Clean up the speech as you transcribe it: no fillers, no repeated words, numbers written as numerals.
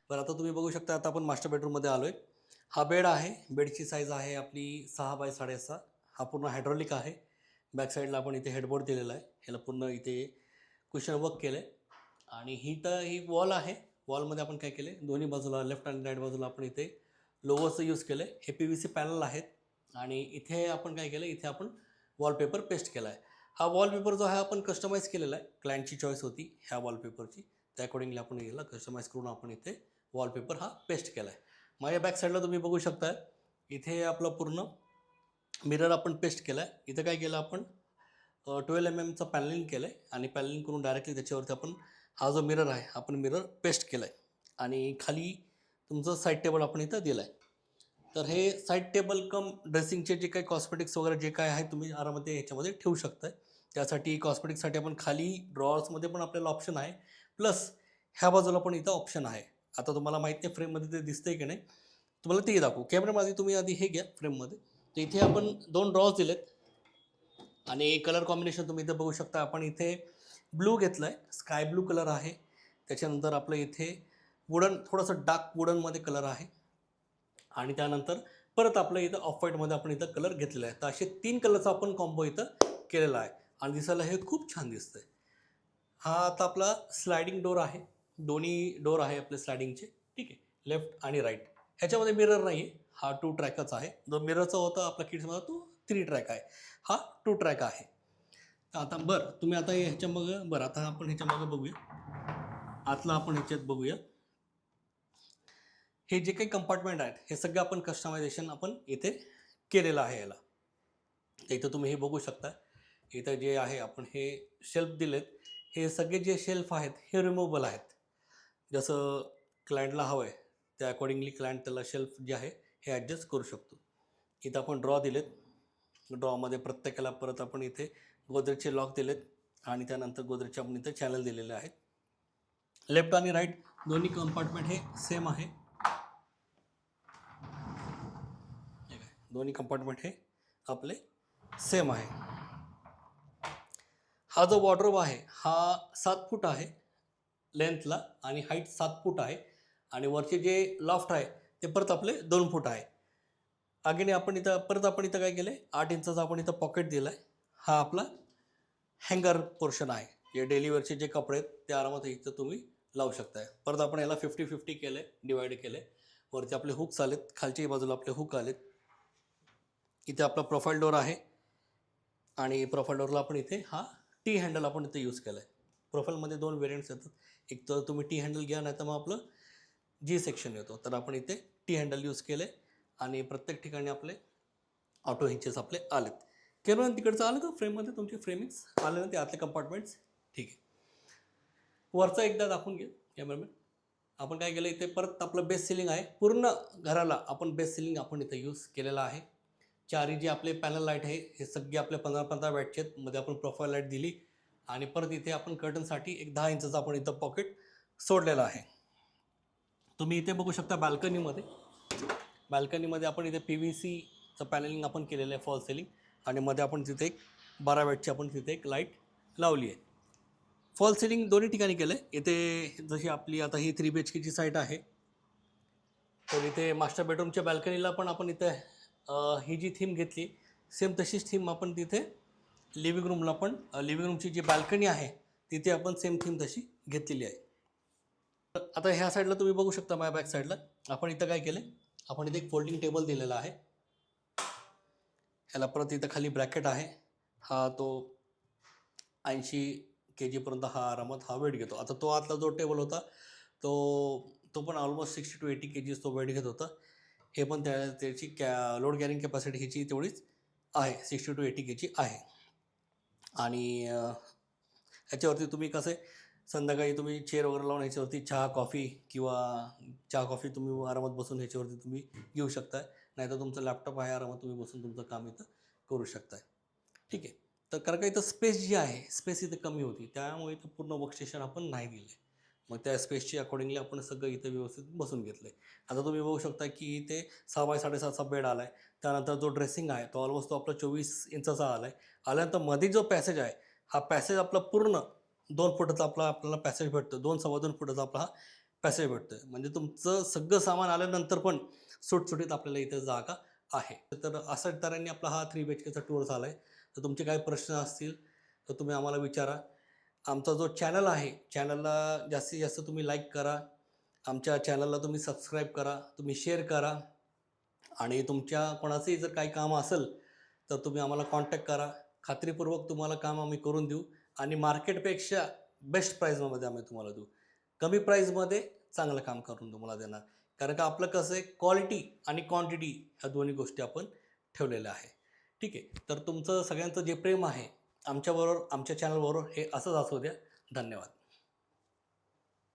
तर आता तुम्ही बघू शकता, आता आपण मास्टर बेडरूममध्ये आलो आहे. हा बेड आहे. बेडची साईज आहे आपली 6 बाय 6.5. हा पूर्ण हायड्रॉलिक आहे. बॅक साईडला आपण इथे हेडबोर्ड दिलेला आहे. ह्याला पूर्ण इथे कुशन वर्क केलं आहे. आणि ही वॉल आहे. वॉलमध्ये आपण काय केलं आहे, दोन्ही बाजूला लेफ्ट आणि राईट बाजूला आपण इथे लोगोचं यूज केलं आहे. हे PVC पॅनल आहेत. आणि इथे आपण काय केलं, इथे आपण वॉलपेपर पेस्ट केला आहे. हा वॉलपेपर जो आहे आपण कस्टमाइज केलेला आहे. क्लायंटची चॉईस होती ह्या वॉलपेपरची. त्या अकॉर्डिंगली आपण याला कस्टमाइज करून आपण इथे वॉलपेपर हा पेस्ट केला आहे. माझ्या बॅक साईडला तुम्ही बघू शकता, इथे आपलं पूर्ण मिरर आपण पेस्ट केला आहे. इथं काय केलं आपण 12 mm पॅनलिंग केलं आहे. आणि पॅनलिंग करून डायरेक्टली त्याच्यावरती आपण हा जो मिरर आहे आपण मिरर पेस्ट केला आहे. आणि खाली तुमचं साईड टेबल आपण इथं दिलं आहे. तर हे साईड टेबल कम ड्रेसिंगचे जे काही कॉस्मेटिक्स वगैरे जे काय आहे तुम्ही आरामात ह्याच्यामध्ये ठेवू शकताय. त्यासाठी कॉस्मेटिक्ससाठी आपण खाली ड्रॉवर्समध्ये पण आपल्याला ऑप्शन आहे. प्लस ह्या बाजूला पण इथं ऑप्शन आहे. आता तुम्हाला माहीत नाही फ्रेममध्ये ते दिसतंय की नाही, तुम्हाला ते दाखवू. कॅमेरामध्ये तुम्ही आधी हे घ्या फ्रेममध्ये. तर इथे आपण 2 ड्रॉवर्स दिलेत. आणि कलर कॉम्बिनेशन तुम्ही इथं बघू शकता. आपण इथे ब्लू घेतलं आहे, स्काय ब्लू कलर आहे. त्याच्यानंतर आपलं इथे वुडन, थोडंसं डार्क वुडनमध्ये कलर आहे. आणि त्यानंतर परत आपलं इथं ऑफ व्हाईटमध्ये आपण इथं कलर घेतलेला आहे. तर असे 3 कलरचा आपण कॉम्बो इथं केलेला आहे. आणि दिसायला हे खूप छान दिसतंय. हा आता आपला स्लायडिंग डोर आहे. दोन्ही डोर आहे आपले स्लायडिंगचे. ठीक आहे, लेफ्ट आणि राईट. ह्याच्यामध्ये मिरर नाही आहे. हा 2 ट्रॅकच आहे. जो मिररचा होता आपला किड्समध्ये तो 3 ट्रॅक आहे. हा 2 ट्रॅक आहे. आता बरं, तुम्ही आता ह्याच्या मग बरं, आता आपण ह्याच्या मागं बघूया. आतला आपण ह्याच्यात बघूया. हे जे काही कंपार्टमेंट आहेत हे सगळं आपण कस्टमायझेशन आपण इथे केलेलं आहे याला. तर इथं तुम्ही हे बघू शकता. इथं जे आहे आपण हे शेल्फ दिलेत. हे सगळे जे शेल्फ आहेत हे रिमूव्हेबल आहेत. जसं क्लायंटला हवं आहे त्या अकॉर्डिंगली क्लायंट त्याला शेल्फ जे आहे हे ॲडजस्ट करू शकतो. इथं आपण ड्रॉ दिलेत. ड्रॉमध्ये प्रत्येकाला परत आपण इथे गोदरेजचे लॉक दिलेत. आणि त्यानंतर गोदरेजचे आपण इथे चॅनल दिलेले आहेत. लेफ्ट आणि राईट दोन्ही कंपार्टमेंट हे सेम आहे. दोन्ही कंपार्टमेंट हे आपले सेम आहे. हा जो वॉर्डरोब आहे हा 7 फूट आहे लेंथला. आणि हाईट 7 फूट आहे. आणि वरचे जे लॉफ्ट आहे ते परत आपले 2 फूट आहे. अगेन आपण इथं परत आपण इथं काय केलं आहे, 8 इंचाचा आपण इथं पॉकेट दिला आहे. हा आपला हँगर पोर्शन आहे. जे डेलीवरचे जे कपडे आहेत ते आरामात इथं तुम्ही लावू शकताय. परत आपण याला 50-50 केलं आहे, डिवाईड केलं आहे. वरती आपले हुक्स आलेत, खालच्याही बाजूला आपले हुक आलेत. इथे आपला प्रोफाईल डोर आहे. आणि प्रोफाईल डोरला आपण इथे हा टी हँडल आपण इथे यूज केला आहे. प्रोफाईलमध्ये 2 व्हेरियंट्स येतात. एक तर तुम्ही टी हँडल घ्या, नाही तर मग आपलं जी सेक्शन येतो. तर आपण इथे टी हँडल यूज केले. आणि प्रत्येक ठिकाणी आपले ऑटो हिंचेस आपले आलेत. केवळ तिकडचं आलं का फ्रेममध्ये तुमचे फ्रेमिंग्स आले ना ते आतले कंपार्टमेंट्स. ठीक आहे, वरचा एकदा दाखवून घ्या कॅमेरामॅन. आपण काय केलं इथे परत आपलं बेस सिलिंग आहे. पूर्ण घराला आपण बेस सिलिंग आपण इथे यूज केलेलं आहे. चारी जे आपले पॅनल लाईट आहे हे सगळे आपले 15-15 वॅटचे आहेत. मध्ये आपण प्रोफाईल लाईट दिली. आणि परत इथे आपण कर्टनसाठी एक 10 इंचाचा आपण इथं पॉकेट सोडलेला आहे. तुम्ही इथे बघू शकता बाल्कनीमध्ये. बाल्कनीमध्ये आपण इथे PVCचं पॅनलिंग आपण केलेलं आहे फॉल सिलिंग. आणि मध्ये आपण तिथे एक 12 वॅटची आपण तिथे एक लाईट लावली आहे. फॉल सिलिंग दोन्ही ठिकाणी केलं आहे. इथे जशी आपली आता ही 3 BHKची साईट आहे. तर इथे मास्टर बेडरूमच्या बाल्कनीला पण आपण इथे ही जी थीम घेतली सेम तशीच थीम आपण तिथे लिव्हिंग रूमला पण लिव्हिंग रूमची जी बाल्कनी आहे तिथे आपण सेम थीम तशी घेतलेली आहे. आता ह्या साईडला तुम्ही बघू शकता माझ्या बॅक साईडला आपण इथं काय केलं, आपण इथे एक फोल्डिंग टेबल दिलेला आहे. ह्याला परत इथं खाली ब्रॅकेट आहे. हा तो 80 kg पर्यंत हा आरामात हा वेट घेतो. आता तो आतला जो टेबल होता तो पण ऑलमोस्ट 60 to 80 kg तो वेट घेत होता. हे पण त्याची लोड कॅरिंग कॅपॅसिटी ह्याची तेवढीच आहे, 60 to 80 kg आहे. आणि ह्याच्यावरती तुम्ही कसे संध्याकाळी तुम्ही चेअर वगैरे लावून ह्याच्यावरती चहा कॉफी किंवा चहा कॉफी तुम्ही आरामात बसून ह्याच्यावरती तुम्ही घेऊ शकताय. नाहीतर तुमचं लॅपटॉप आहे, आरामात तुम्ही बसून तुमचं काम इथं करू शकताय. ठीक आहे. तर कारण का इथं स्पेस जी आहे स्पेस इथं कमी होती, त्यामुळे इथं पूर्ण वर्कस्टेशन आपण नाही दिले. मग त्या स्पेसची अकॉर्डिंगली आपण सगळं इथं व्यवस्थित बसून घेतलं आहे. आता तुम्ही बघू शकता की इथे 6 बाय 6.5चा बेड आला आहे. त्यानंतर जो ड्रेसिंग आहे तो ऑलमोस्ट तो आपला 24 इंचाचा आला आहे. आल्यानंतर मध्ये जो पॅसेज आहे हा पॅसेज आपला पूर्ण 2 फुटाचा आपल्याला पॅसेज भेटतो. 2 सव्वा 2 फुटाचा आपला हा पॅसेज भेटतोय. म्हणजे तुमचं सगळं सामान आल्यानंतर पण सुटसुटीत आपल्याला इथं जागा आहे. तर अशा तऱ्हेने आपला हा 3 BHKचा टूर झाला आहे. तर तुमचे काही प्रश्न असतील तर तुम्ही आम्हाला विचारा. आमचा जो चॅनल आहे, चॅनलला जास्तीत जास्त तुम्ही लाईक करा. आमच्या चॅनलला तुम्ही सबस्क्राईब करा, तुम्ही शेअर करा आणि तुमच्या कोणाचंही जर काही काम असेल तर तुम्ही आम्हाला कॉन्टॅक्ट करा. खात्रीपूर्वक तुम्हाला काम आम्ही करून देऊ आणि मार्केटपेक्षा बेस्ट प्राईजमध्ये आम्ही तुम्हाला देऊ. कमी प्राईजमध्ये चांगलं काम करून तुम्हाला देणार. कारण का आपलं कसं आहे, क्वालिटी आणि क्वांटिटी ह्या दोन्ही गोष्टी आपण ठेवलेल्या आहे. ठीक आहे. तर तुमचं सगळ्यांचं जे प्रेम आहे आमच्याबरोबर, आमच्या चॅनलबरोबर हे असंच असू द्या. धन्यवाद.